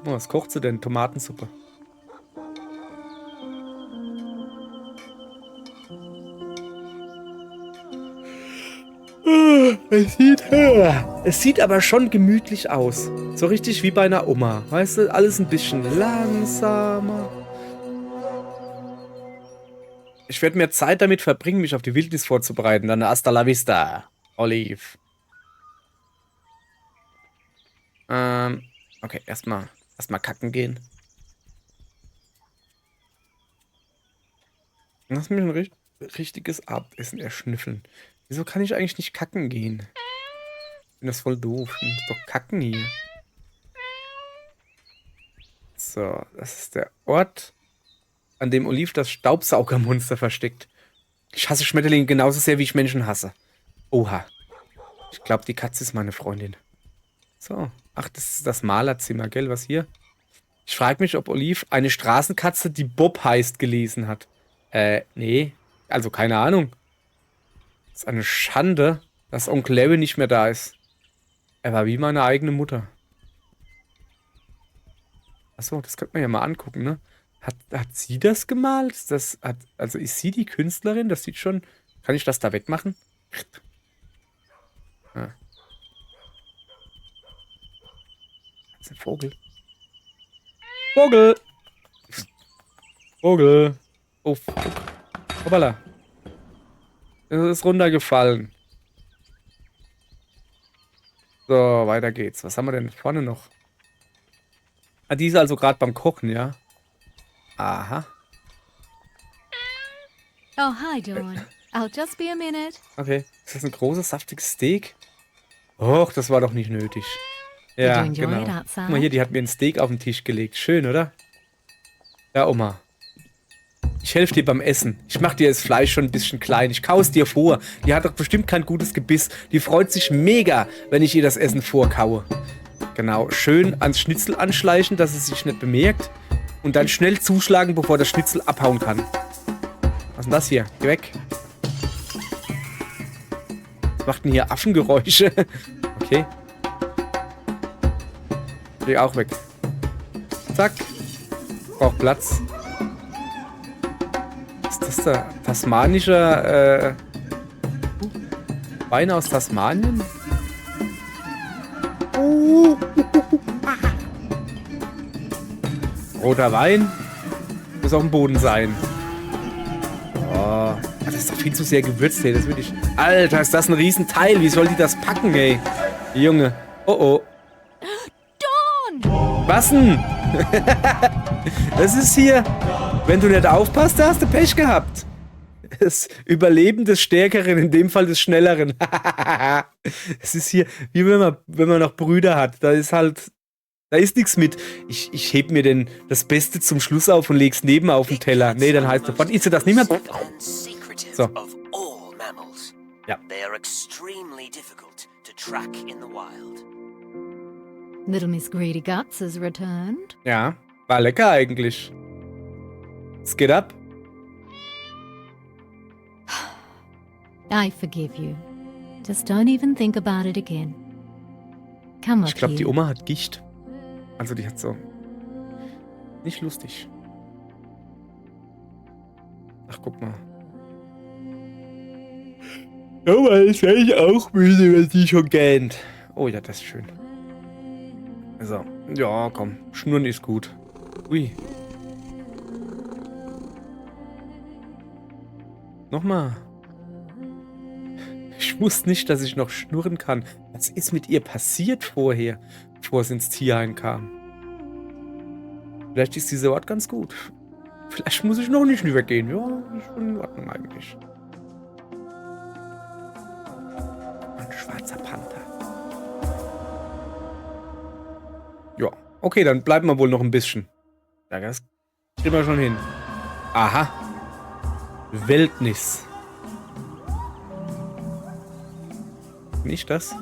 Oh, was kocht sie denn? Tomatensuppe. Es sieht aber schon gemütlich aus. So richtig wie bei einer Oma. Weißt du, alles ein bisschen langsamer. Ich werde mehr Zeit damit verbringen, mich auf die Wildnis vorzubereiten. Dann hasta la vista, Olive. Okay, erstmal kacken gehen. Lass mich ein richtiges Abendessen erschnüffeln. Wieso kann ich eigentlich nicht kacken gehen? Ich finde das voll doof. Ich muss doch kacken hier. So, das ist der Ort, an dem Olive das Staubsaugermonster versteckt. Ich hasse Schmetterlinge genauso sehr, wie ich Menschen hasse. Oha. Ich glaube, die Katze ist meine Freundin. So. Ach, das ist das Malerzimmer, gell? Was hier? Ich frage mich, ob Olive eine Straßenkatze, die Bob heißt, gelesen hat. Nee. Also keine Ahnung. Das ist eine Schande, dass Onkel Larry nicht mehr da ist. Er war wie meine eigene Mutter. Achso, das könnte man ja mal angucken, ne? Hat sie das gemalt? Also ist sie die Künstlerin? Das sieht schon... Kann ich das da wegmachen? Ah. Das ist ein Vogel. Vogel! Vogel! Oh, hoppala. Es ist runtergefallen. So, weiter geht's. Was haben wir denn vorne noch? Ah, die ist also gerade beim Kochen, ja? Aha. Oh, hi, Dawn. I'll just be a minute. Okay. Ist das ein großes, saftiges Steak? Och, das war doch nicht nötig. Ja, Did you enjoy genau. it outside? Guck mal hier, die hat mir ein Steak auf den Tisch gelegt. Schön, oder? Ja, Oma. Ich helfe dir beim Essen. Ich mache dir das Fleisch schon ein bisschen klein. Ich kau es dir vor. Die hat doch bestimmt kein gutes Gebiss. Die freut sich mega, wenn ich ihr das Essen vorkaue. Genau. Schön ans Schnitzel anschleichen, dass es sich nicht bemerkt. Und dann schnell zuschlagen, bevor das Schnitzel abhauen kann. Was ist denn das hier? Geh weg. Was macht denn hier Affengeräusche? Okay. Geh auch weg. Zack. Braucht Platz. Ist das der tasmanische Wein aus Tasmanien? Roter Wein. Muss auf dem Boden sein. Oh, das ist doch viel zu sehr gewürzt, ey. Das will ich. Alter, ist das ein Riesenteil. Wie soll die das packen, ey? Junge. Oh oh. Dawn! Was denn? Das ist hier. Wenn du nicht aufpasst, da hast du Pech gehabt. Das Überleben des Stärkeren, in dem Fall des Schnelleren. Es ist hier, wie wenn man noch Brüder hat. Da ist nichts mit. Ich heb mir das Beste zum Schluss auf und leg's neben auf den Teller. Nee, dann heißt sofort, isst du das nicht mehr? So. Ja. Little Miss Greedy Guts has returned. Ja, war lecker eigentlich. Es geht ab. I forgive you. Just don't even think about it again. Come up Ich glaube, die here. Oma hat Gicht. Also die hat so... Nicht lustig. Ach, guck mal. Oma ist eigentlich auch müde, wenn sie schon gähnt. Oh ja, das ist schön. So. Ja, komm. Schnurren ist gut. Ui. Nochmal. Ich wusste nicht, dass ich noch schnurren kann. Was ist mit ihr passiert vorher, bevor es ins Tierheim kam? Vielleicht ist dieser Ort ganz gut. Vielleicht muss ich noch nicht übergehen. Ja, ist schon in Ordnung eigentlich. Ein schwarzer Panther. Ja, okay, dann bleiben wir wohl noch ein bisschen. Ja, das kriegen wir schon hin. Aha. Wildnis. Nicht das?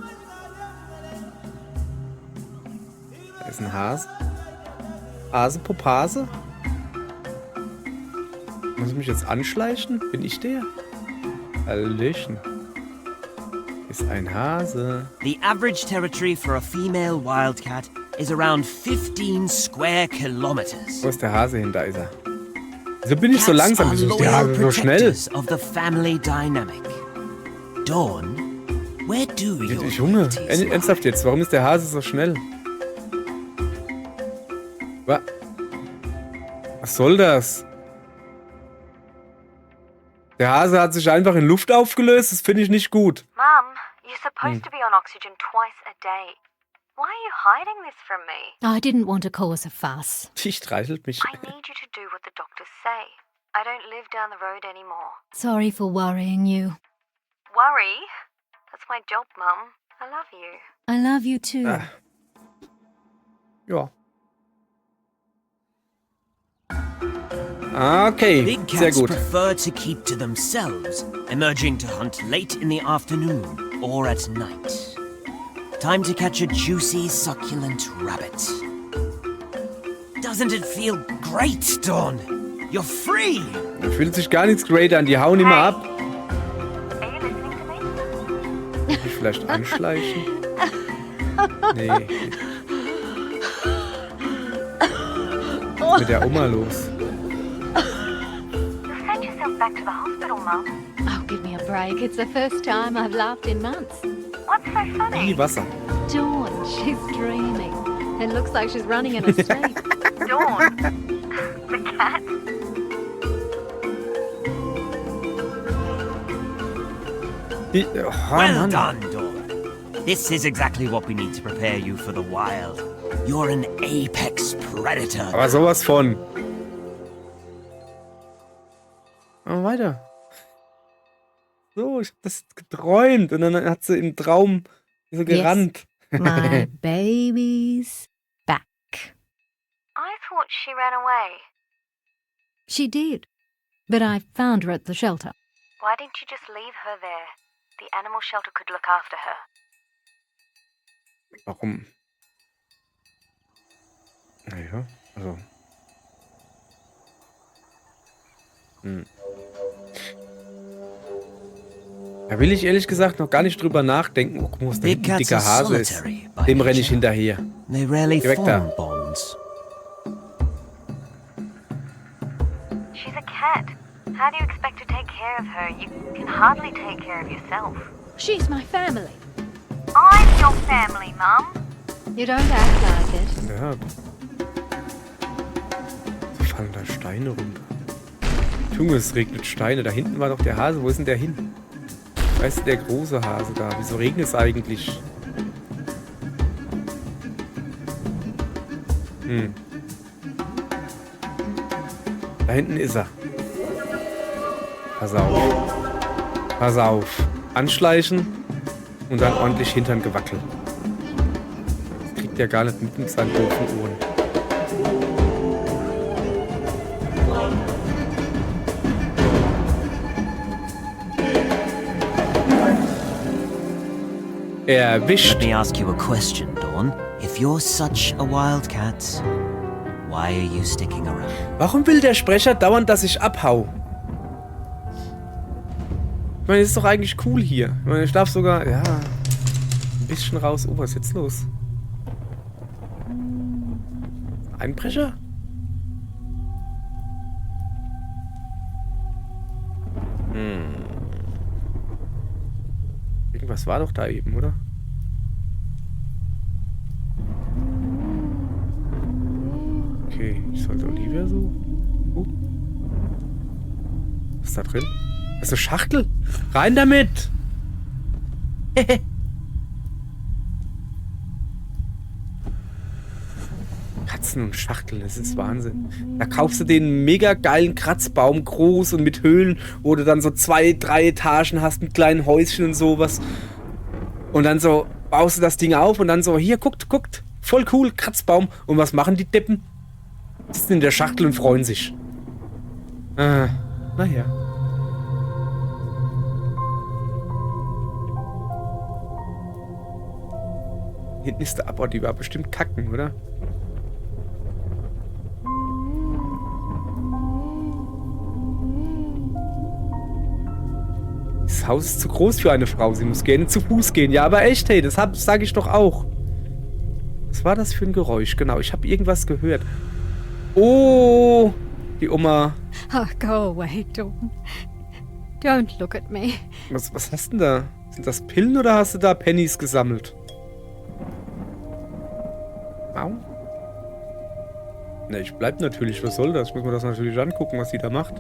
Da ist ein Hase. Hase, Popase? Muss ich mich jetzt anschleichen? Bin ich der? Hallöchen. Ist ein Hase. The average territory for a female wildcat is around 15 square kilometers. Wo ist der Hase hin? Da ist er. Wieso bin ich so Cats langsam? are Wieso ist der loyal Hase so schnell? protectors of the family dynamic. Dawn, where do your Junge, loyalties lie? ernsthaft jetzt, warum ist der Hase so schnell? Was soll das? Der Hase hat sich einfach in Luft aufgelöst, das finde ich nicht gut. Mum, you're supposed to be on oxygen twice a day. Why are you hiding this from me? I didn't want to cause a fuss. Die streichelt mich. I need you to do what the doctors say. I don't live down the road anymore. Sorry for worrying you. Worry? That's my job, Mum. I love you. I love you too. Ah. Ja. Okay, Big sehr cats gut. prefer to keep to themselves, emerging to hunt late in the afternoon or at night. Time to catch a juicy, succulent rabbit. Doesn't it feel great, Dawn? You're free! Da fühlt sich gar nichts great an, die hauen immer ab. Are you listening to me? Mich vielleicht anschleichen? Nee. Was ist mit der Oma los? You'll send yourself back to the hospital, Mum. Oh, give me a break. It's the first time I've laughed in months. What's so funny? Wie Wasser. Dawn, she's dreaming. It looks like she's running in her sleep. Dawn. The cat? Oh, Well Mann. done, Dawn. This is exactly what we need to prepare you for the wild. You're an apex predator. Aber sowas von. Aber weiter. So, ich hab das geträumt und dann hat sie im Traum so gerannt. My baby's back. I thought she ran away. She did. But I found her at the shelter. Why didn't you just leave her there? The animal shelter could look after her. Warum? Naja, also. Da will ich ehrlich gesagt noch gar nicht drüber nachdenken. Oh, guck mal, was da Big hinten ein cats dicker are Hase ist. solitary by Dem renne ich nature. hinterher. They rarely Geh weg da. form bonds. She's a cat. How do you expect to take care of her? You can hardly take care of yourself. She's my family. I'm your family, Mum. You don't act like it. Ja. So fallen da Steine runter. Junge, es regnet Steine. Da hinten war doch der Hase. Wo ist denn der hin? Weißt du, der große Hase da. Wieso regnet es eigentlich? Da hinten ist er. Pass auf. Pass auf. Anschleichen und dann ordentlich Hintern gewackeln. Das kriegt er gar nicht mit seinen doofen Ohren. Erwischt. Let me ask you a question, Dawn. If you're such a wildcat, why are you sticking around? Warum will der Sprecher dauernd, dass ich abhau? Ich meine, das ist doch eigentlich cool hier. Ich meine, ich darf sogar, ja, ein bisschen raus. Oh, was ist jetzt los? Einbrecher? Irgendwas war doch da eben, oder? Okay, ich sollte Olivia so. Was ist da drin? Das ist eine Schachtel. Rein damit! Katzen und Schachteln, das ist Wahnsinn. Da kaufst du den mega geilen Kratzbaum, groß und mit Höhlen, wo du dann so 2, 3 Etagen hast mit kleinen Häuschen und sowas. Und dann so baust du das Ding auf und dann so, hier, guckt, voll cool, Kratzbaum. Und was machen die Deppen? Sitzen in der Schachtel und freuen sich. Naja. Hinten ist der Abort, die war bestimmt kacken, oder? Das Haus ist zu groß für eine Frau. Sie muss gerne zu Fuß gehen. Ja, aber echt, hey, das sage ich doch auch. Was war das für ein Geräusch? Genau, ich habe irgendwas gehört. Oh, die Oma. Oh, go away, Dawn. Don't look at me. Was hast du denn da? Sind das Pillen oder hast du da Pennies gesammelt? Au. Ne, ich bleib natürlich. Was soll das? Ich muss mir das natürlich angucken, was sie da macht.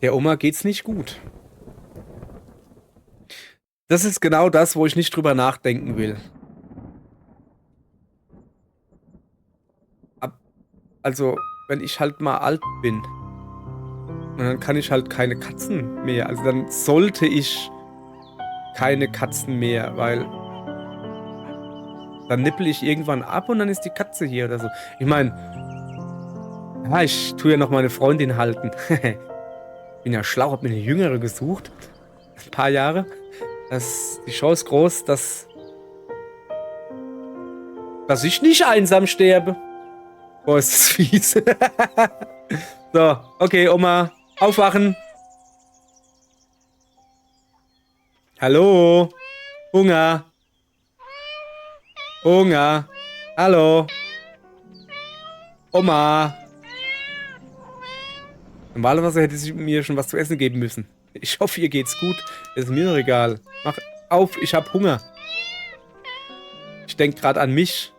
Der Oma geht's nicht gut. Das ist genau das, wo ich nicht drüber nachdenken will. Also, wenn ich halt mal alt bin, und dann kann ich halt keine Katzen mehr. Also dann sollte ich keine Katzen mehr, weil dann nippel ich irgendwann ab und dann ist die Katze hier oder so. Ich meine, ja, ich tue ja noch meine Freundin halten. Bin ja schlau, hab mir eine Jüngere gesucht. Ein paar Jahre. Die Chance groß, dass ich nicht einsam sterbe. Boah, ist das fies. So, okay, Oma, aufwachen. Hallo? Hunger? Hunger? Hallo? Oma? Normalerweise hätte sie mir schon was zu essen geben müssen. Ich hoffe, ihr geht's gut. Ist mir doch egal. Mach auf, ich hab Hunger. Ich denk gerade an mich.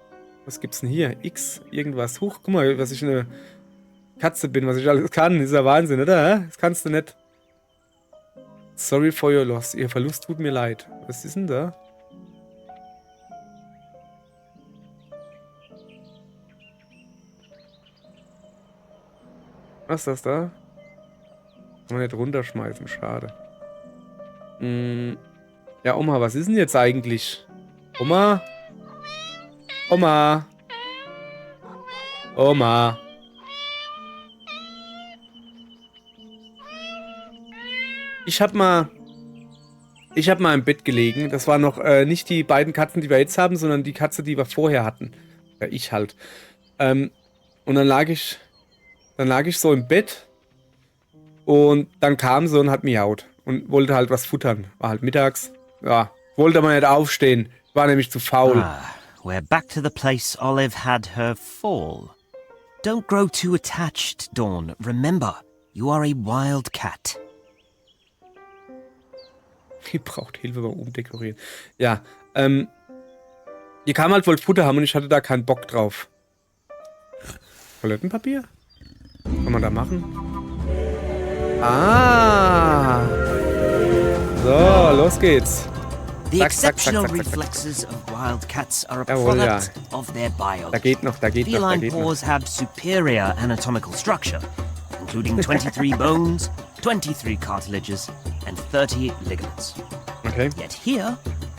Was gibt's denn hier? X, irgendwas. Huch, guck mal, was ich eine Katze bin, was ich alles kann. Ist ja Wahnsinn, oder? Das kannst du nicht. Sorry for your loss. Ihr Verlust tut mir leid. Was ist denn da? Was ist das da? Kann man nicht runterschmeißen, schade. Ja, Oma, was ist denn jetzt eigentlich? Oma? Oma? Oma? Ich hab mal im Bett gelegen. Das waren noch nicht die beiden Katzen, die wir jetzt haben, sondern die Katze, die wir vorher hatten. Ja, ich halt. Und dann lag ich so im Bett und dann kam sie und hat miaut und wollte halt was futtern. War halt mittags. Ja, wollte aber nicht aufstehen. War nämlich zu faul. We're back to the place Olive had her fall. Don't grow too attached, Dawn. Remember, you are a wild cat. Die braucht Hilfe beim Umdekorieren. Ja, die kam halt, wollte Futter haben und ich hatte da keinen Bock drauf. Toilettenpapier? Kann man da machen? Ah! So, los geht's. The exceptional reflexes of wild cats are a Jawohl, ja. product of their biology. Da geht noch. Feline paws have superior anatomical structure, including 23 bones, 23 cartilages, and 30 ligaments. Okay. Yet here,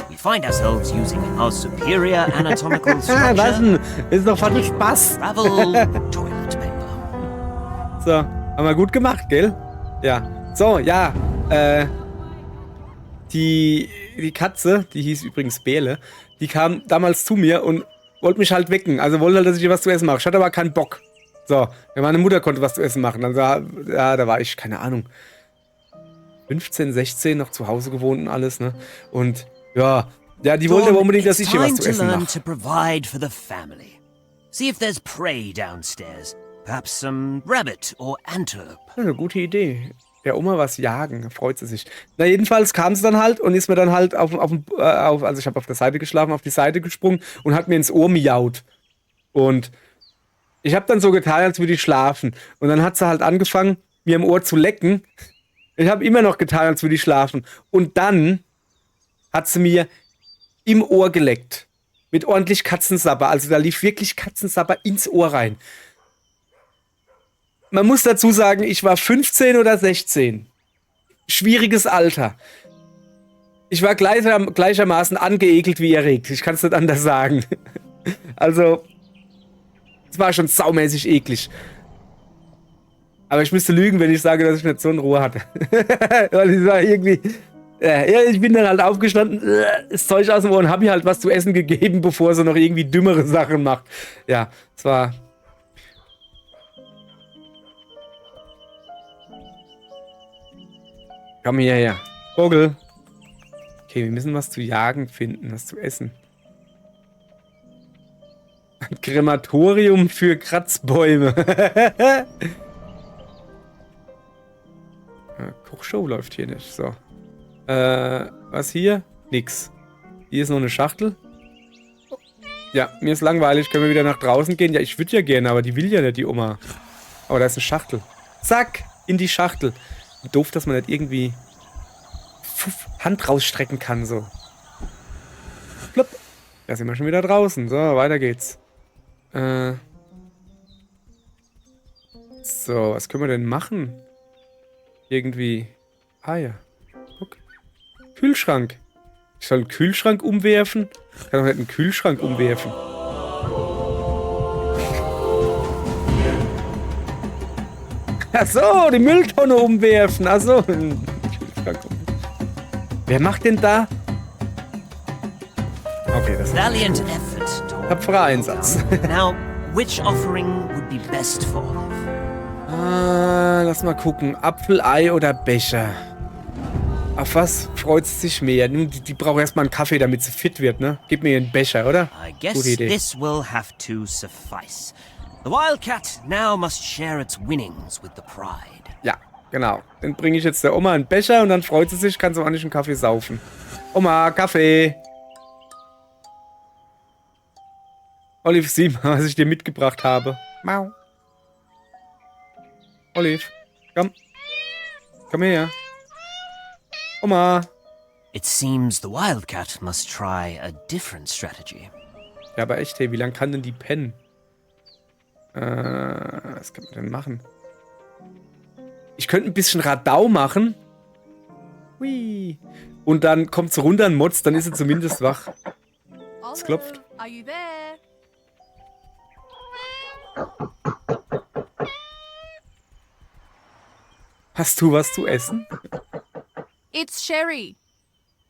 we find ourselves using our superior anatomical Was structure denn? Ist doch voll Spaß. travel toilet paper. So, haben wir gut gemacht, gell? Ja. So, ja. Die Katze, die hieß übrigens Bele, die kam damals zu mir und wollte mich halt wecken. Also wollte halt, dass ich ihr was zu essen mache. Ich hatte aber keinen Bock. So, meine Mutter konnte was zu essen machen. Dann da war ich, keine Ahnung, 15, 16, noch zu Hause gewohnt und alles, ne? Und ja, die wollte aber unbedingt, dass ich ihr was zu essen mache. To provide for the family. See if there's prey downstairs. Perhaps some rabbit or antelope. Eine gute Idee. Der Oma was jagen, freut sie sich. Na, jedenfalls kam sie dann halt und ist mir dann halt also ich habe auf der Seite geschlafen, auf die Seite gesprungen und hat mir ins Ohr miaut. Und ich habe dann so getan, als würde ich schlafen. Und dann hat sie halt angefangen, mir im Ohr zu lecken. Ich habe immer noch getan, als würde ich schlafen. Und dann hat sie mir im Ohr geleckt. Mit ordentlich Katzensabber. Also da lief wirklich Katzensabber ins Ohr rein. Man muss dazu sagen, ich war 15 oder 16. Schwieriges Alter. Ich war gleichermaßen angeekelt wie erregt. Ich kann es nicht anders sagen. Also, es war schon saumäßig eklig. Aber ich müsste lügen, wenn ich sage, dass ich nicht so in Ruhe hatte. Weil ich war irgendwie... Ja, ich bin dann halt aufgestanden, das Zeug aus dem Ohr und hab ihr halt was zu essen gegeben, bevor sie noch irgendwie dümmere Sachen macht. Ja, es war Komm hierher. Vogel. Okay, wir müssen was zu jagen finden, was zu essen. Ein Krematorium für Kratzbäume. Kochshow läuft hier nicht. So. Was hier? Nix. Hier ist noch eine Schachtel. Ja, mir ist langweilig. Können wir wieder nach draußen gehen? Ja, ich würde ja gerne, aber die will ja nicht, die Oma. Aber da ist eine Schachtel. Zack! In die Schachtel. Doof, dass man nicht irgendwie Hand rausstrecken kann, so. Plopp. Da sind wir schon wieder draußen. So, weiter geht's. So, was können wir denn machen? Irgendwie. Ah ja. Okay. Kühlschrank. Ich soll einen Kühlschrank umwerfen? Ich kann doch nicht einen Kühlschrank umwerfen. Achso, die Mülltonne umwerfen. Achso. Wer macht denn da? Okay, das ist Valiant effort, Dawn. tapferer Einsatz. Now, which offering would be best for Olive? Lass mal gucken. Apfel, Ei oder Becher? Auf was freut sie sich mehr? Die braucht erstmal einen Kaffee, damit sie fit wird, ne? Gib mir einen Becher, oder? I guess Gute Idee. this will have to suffice. The Wildcat now must share its winnings with the Pride. Ja, genau. Dann bringe ich jetzt der Oma einen Becher und dann freut sie sich, kann sie ordentlich einen Kaffee saufen. Oma, Kaffee. Olive, sieh mal, was ich dir mitgebracht habe. Mau. Olive, komm. Komm her. Oma. It seems the Wildcat must try a different strategy. Ja, aber echt, hey, wie lange kann denn die pennen? Was kann man denn machen? Ich könnte ein bisschen Radau machen. Hui. Und dann kommt sie runter und motzt, dann ist sie zumindest wach. Es klopft. Are you there? Hast du was zu essen? It's Sherry,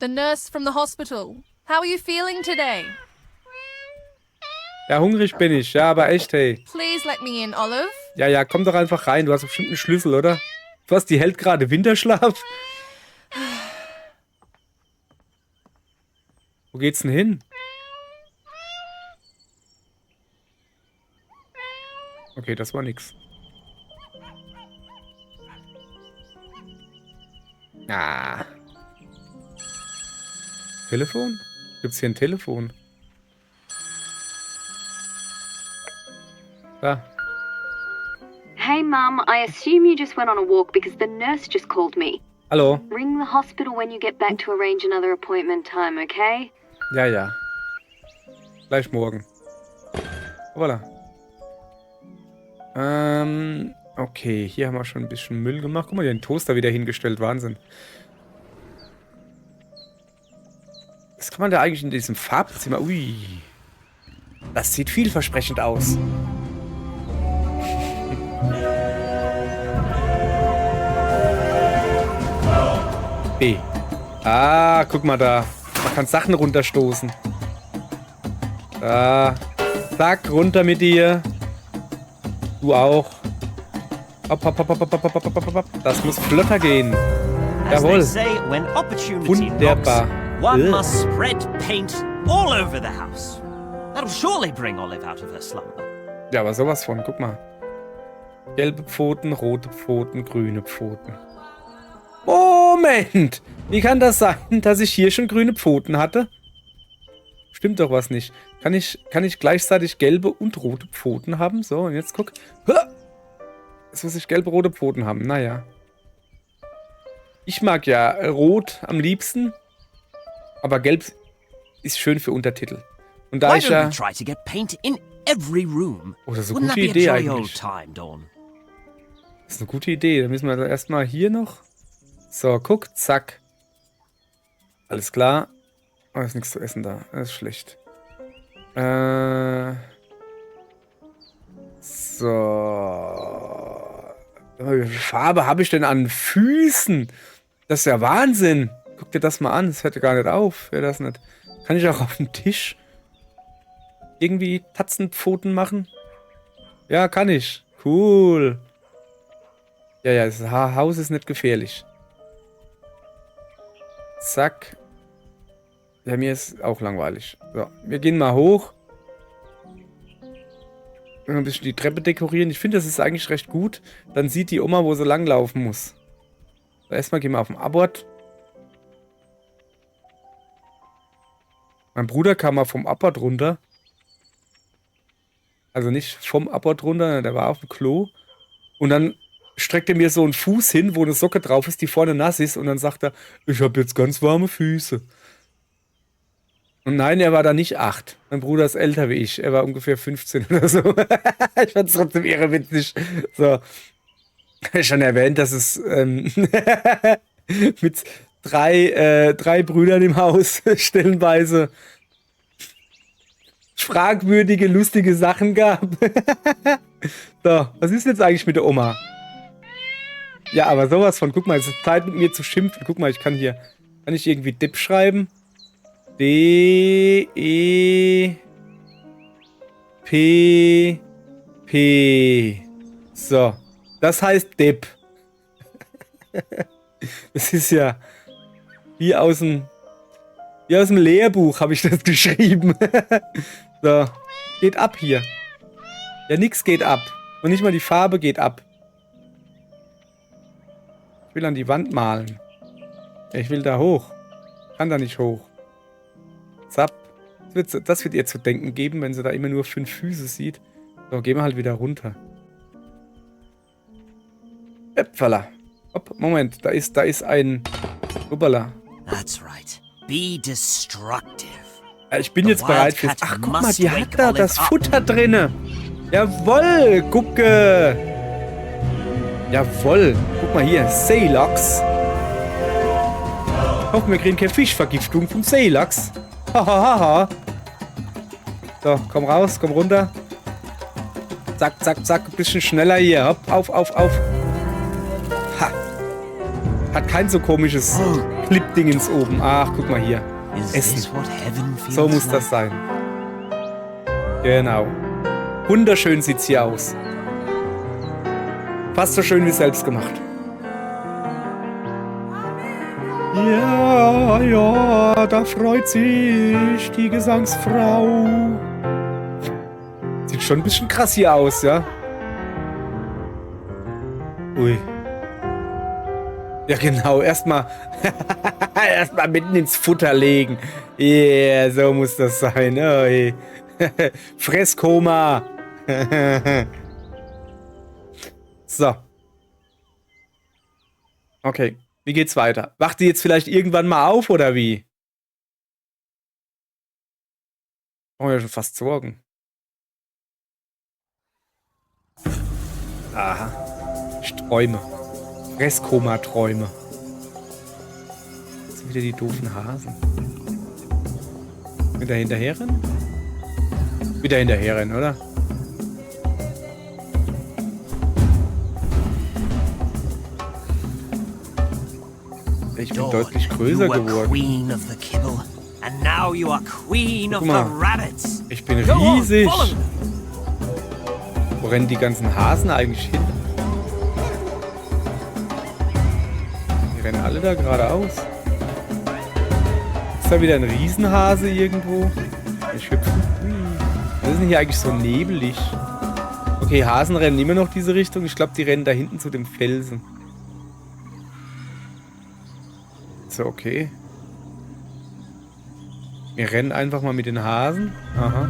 the nurse from the hospital. How are you feeling today? Ja, hungrig bin ich. Ja, aber echt, hey. Please let me in, Olive. Ja, ja, komm doch einfach rein. Du hast bestimmt einen Schlüssel, oder? Was, die hält gerade Winterschlaf? Wo geht's denn hin? Okay, das war nix. Ah. Telefon? Gibt's hier ein Telefon? Da. Hey, Mum, I assume you just went on a walk because the nurse just called me. Hallo? Ring the hospital when you get back to arrange another appointment time, okay? Ja, ja. Gleich morgen. Voilà. Okay, hier haben wir schon ein bisschen Müll gemacht. Guck mal, den Toaster wieder hingestellt. Wahnsinn. Was kann man da eigentlich in diesem Farbzimmer? Ui. Das sieht vielversprechend aus. B. Ah, guck mal da. Man kann Sachen runterstoßen. Da. Zack, runter mit dir. Du auch. Hopp, hopp, hopp, hopp, hopp, hopp, hopp, hopp, hopp. Das muss flotter gehen. As they Jawohl. say, when opportunity Wunderbar. knocks, one Ugh. must spread paint all over the house. That'll surely bring Olive out of her slumber. Ja, aber sowas von. Guck mal. Gelbe Pfoten, rote Pfoten, grüne Pfoten. Moment! Wie kann das sein, dass ich hier schon grüne Pfoten hatte? Stimmt doch was nicht. Kann ich gleichzeitig gelbe und rote Pfoten haben? So, und jetzt guck. Jetzt muss ich gelbe, rote Pfoten haben. Naja. Ich mag ja rot am liebsten. Aber gelb ist schön für Untertitel. Und da Why ich don't ja... we try to get paint in every room? Oh, das ist eine Wouldn't that gute be a Idee jolly old eigentlich. time, Dawn? Das ist eine gute Idee. Dann müssen wir erstmal hier noch. So, guck, zack. Alles klar. Oh, ist nichts zu essen da. Das ist schlecht. So. Wie viel Farbe habe ich denn an Füßen? Das ist ja Wahnsinn. Guck dir das mal an. Das hört ja gar nicht auf. Wäre das nicht. Kann ich auch auf dem Tisch irgendwie Tatzenpfoten machen? Ja, kann ich. Cool. Ja, ja, das Haus ist nicht gefährlich. Zack. Ja, mir ist auch langweilig. So, wir gehen mal hoch. Ein bisschen die Treppe dekorieren. Ich finde, das ist eigentlich recht gut. Dann sieht die Oma, wo sie langlaufen muss. So, erstmal gehen wir auf den Abort. Mein Bruder kam mal vom Abort runter. Also nicht vom Abort runter, der war auf dem Klo. Und dann streckt er mir so einen Fuß hin, wo eine Socke drauf ist, die vorne nass ist. Und dann sagt er, ich habe jetzt ganz warme Füße. Und nein, er war da nicht 8. Mein Bruder ist älter wie ich. Er war ungefähr 15 oder so. Ich fand es trotzdem irrewitzig. So. Schon erwähnt, dass es mit drei Brüdern im Haus stellenweise fragwürdige, lustige Sachen gab. So, was ist jetzt eigentlich mit der Oma? Ja, aber sowas von, guck mal, es ist Zeit mit mir zu schimpfen. Guck mal, kann ich irgendwie Dip schreiben? D-E-P-P. So, das heißt Dip. Das ist ja wie aus dem Lehrbuch habe ich das geschrieben. So, geht ab hier. Ja, nix geht ab. Und nicht mal die Farbe geht ab. Ich will an die Wand malen. Ich will da hoch. Kann da nicht hoch. Zapp. Das wird ihr zu denken geben, wenn sie da immer nur 5 Füße sieht. So, gehen wir halt wieder runter. Äpfala. Hopp, Moment, da ist ein... Hoppala. That's right. Be destructive. Ich bin jetzt bereit fürs... Ach, guck mal, die hat da das Futter drinne. Jawoll, gucke. Jawoll. Guck mal hier, Seelachs. Hoffen wir kriegen keine Fischvergiftung vom Seelachs. Hahaha. So, komm raus, komm runter. Zack, zack, zack. Ein bisschen schneller hier. Hopp, auf. Ha. Hat kein so komisches Clip-Dingens oben. Ach, guck mal hier. Essen. So muss das sein. Genau. Wunderschön sieht's hier aus. Fast so schön wie selbst gemacht. Ja, da freut sich die Gesangsfrau. Sieht schon ein bisschen krass hier aus, ja? Ui. Ja, genau. Erstmal mitten ins Futter legen. Yeah, so muss das sein. Ui. Fresskoma. So. Okay. Wie geht's weiter? Wacht die jetzt vielleicht irgendwann mal auf, oder wie? Oh, ja, schon fast Sorgen. Aha. Ich träume. Fresskoma-Träume. Jetzt sind wieder die doofen Hasen. Wieder hinterherrennen? Wieder hinterherrennen, oder? Ich bin deutlich größer geworden. Guck mal, ich bin riesig. Wo rennen die ganzen Hasen eigentlich hin? Die rennen alle da geradeaus. Ist da wieder ein Riesenhase irgendwo? Ich hüpfe. Was ist denn hier eigentlich so nebelig? Okay, Hasen rennen immer noch diese Richtung. Ich glaube, die rennen da hinten zu dem Felsen. So, okay. Wir rennen einfach mal mit den Hasen. Aha.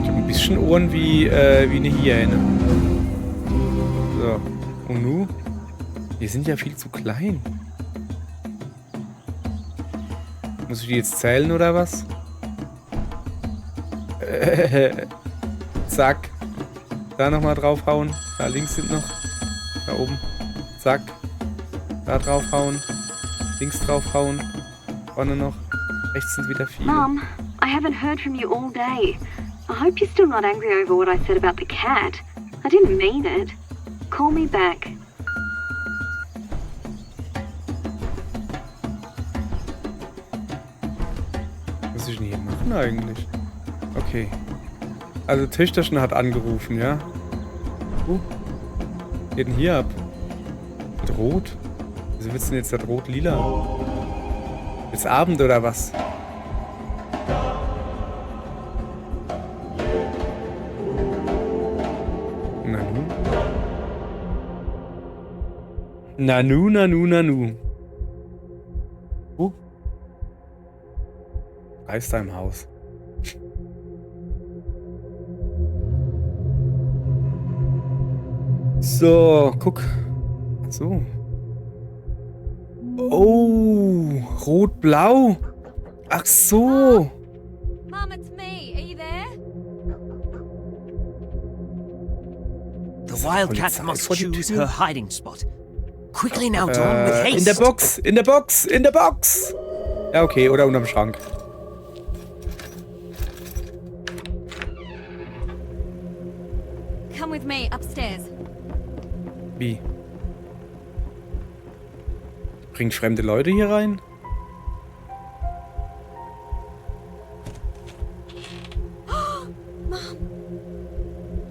Ich habe ein bisschen Ohren wie eine Hyäne. So. Und nu? Die sind ja viel zu klein. Muss ich die jetzt zählen oder was? Zack. Da nochmal draufhauen. Da links sind noch. Da oben. Zack. Da draufhauen. Links draufhauen. Vorne noch. Rechts sind wieder viele. Mom, I haven't heard from you all day. I hope you're still not angry over what I said about the cat. I didn't mean it. Call me back. Was muss ich denn hier machen eigentlich? Okay. Also Töchterchen hat angerufen, ja? Geht denn hier ab? das rot? Wieso wird's denn jetzt das rot-lila? Ist Abend oder was? Nanu? Nanu, Nanu, Nanu. Geister im Haus. So, guck. Ach so. Oh, rot-blau. Ach so. Mum, it's me. Are you there? The wildcat Polizei must vor die choose Tür. her hiding spot. Quickly now, Dawn, with haste. In der Box, in der Box, in der Box. Ja, okay, oder unterm Schrank. Come with me upstairs. Wie? Bringt fremde Leute hier rein?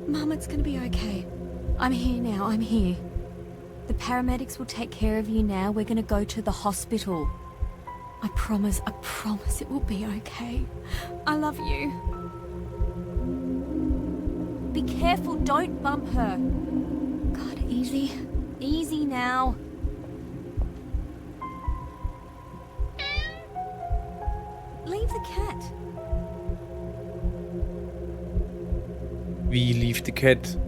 Mum, it's gonna be okay. I'm here now, I'm here. The paramedics will take care of you now. We're gonna go to the hospital. I promise it will be okay. I love you. Be careful, don't bump her. God, easy. Easy now. Leave the cat. Wie lief die Cat?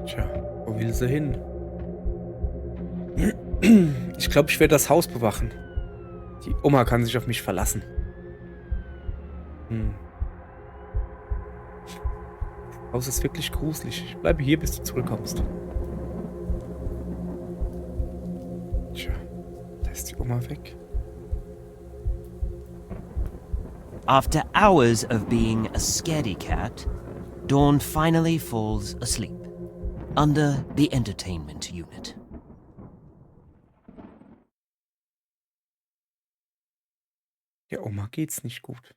Tja, wo will sie hin? Ich glaube, ich werde das Haus bewachen. Die Oma kann sich auf mich verlassen. Das Haus ist wirklich gruselig. Ich bleibe hier, bis du zurückkommst. Tja, da ist die Oma weg. After hours of being a scaredy cat, Dawn finally falls asleep under the entertainment unit. Der Oma geht's nicht gut.